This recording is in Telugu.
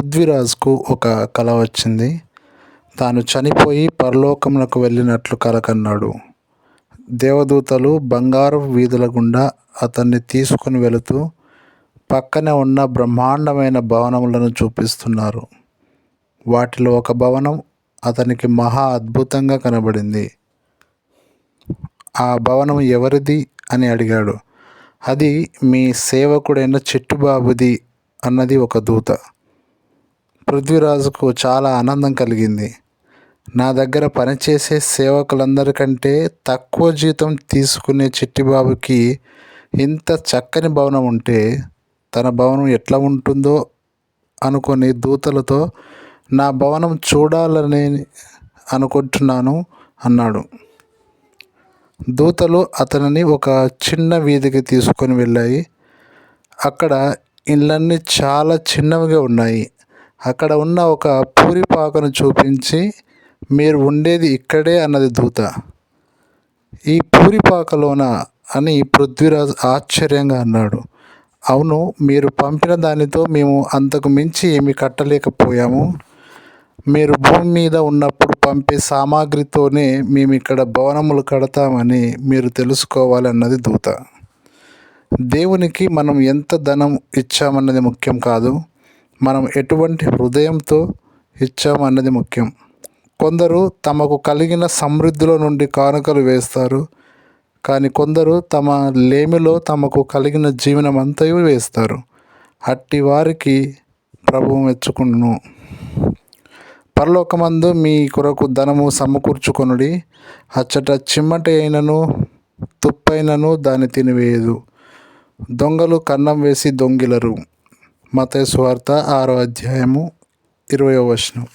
పృథ్వీరాజ్కు ఒక కల వచ్చింది. తాను చనిపోయి పరలోకమునకు వెళ్ళినట్లు కల కన్నాడు. దేవదూతలు బంగారు వీధుల గుండా అతన్ని తీసుకుని వెళుతూ పక్కనే ఉన్న బ్రహ్మాండమైన భవనములను చూపిస్తున్నారు. వాటిలో ఒక భవనం అతనికి మహా అద్భుతంగా కనబడింది. ఆ భవనం ఎవరిది అని అడిగాడు. అది మీ సేవకుడైన చిట్టుబాబుది అన్నది ఒక దూత. పృథ్వీరాజుకు చాలా ఆనందం కలిగింది. నా దగ్గర పనిచేసే సేవకులందరికంటే తక్కువ జీతం తీసుకునే చిట్టిబాబుకి ఇంత చక్కని భవనం ఉంటే తన భవనం ఎట్లా ఉంటుందో అనుకొని దూతలతో నా భవనం చూడాలని అనుకుంటున్నాను అన్నాడు. దూతలు అతనిని ఒక చిన్న వీధికి తీసుకొని వెళ్ళాయి. అక్కడ ఇళ్ళన్నీ చాలా చిన్నవిగా ఉన్నాయి. అక్కడ ఉన్న ఒక పూరిపాకను చూపించి, మీరు ఉండేది ఇక్కడే అన్నది దూత. ఈ పూరిపాకలోన అని పృథ్వీరాజ్ ఆశ్చర్యంగా అన్నాడు. అవును, మీరు పంపిన దానితో మేము అంతకు మించి ఏమీ కట్టలేకపోయాము. మీరు భూమి మీద ఉన్నప్పుడు పంపే సామాగ్రితోనే మేము ఇక్కడ భవనములు కడతామని మీరు తెలుసుకోవాలి అన్నది దూత. దేవునికి మనం ఎంత ధనం ఇచ్చామన్నది ముఖ్యం కాదు, మనం ఎటువంటి హృదయంతో ఇచ్చామన్నది ముఖ్యం. కొందరు తమకు కలిగిన సమృద్ధిలో నుండి కానుకలు వేస్తారు, కానీ కొందరు తమ లేమిలో తమకు కలిగిన జీవనం అంతయు వేస్తారు. అట్టి వారికి ప్రభువు మెచ్చుకొనును. పరలోకమందు మీ కొరకు ధనము సమకూర్చుకొనుడి. అచ్చట చిమ్మట అయినను తుప్పైనను దాన్ని తినివేయదు, దొంగలు కన్నం వేసి దొంగిలరు. మత్తయి సువార్త 6వ అధ్యాయము 20వ వచనం.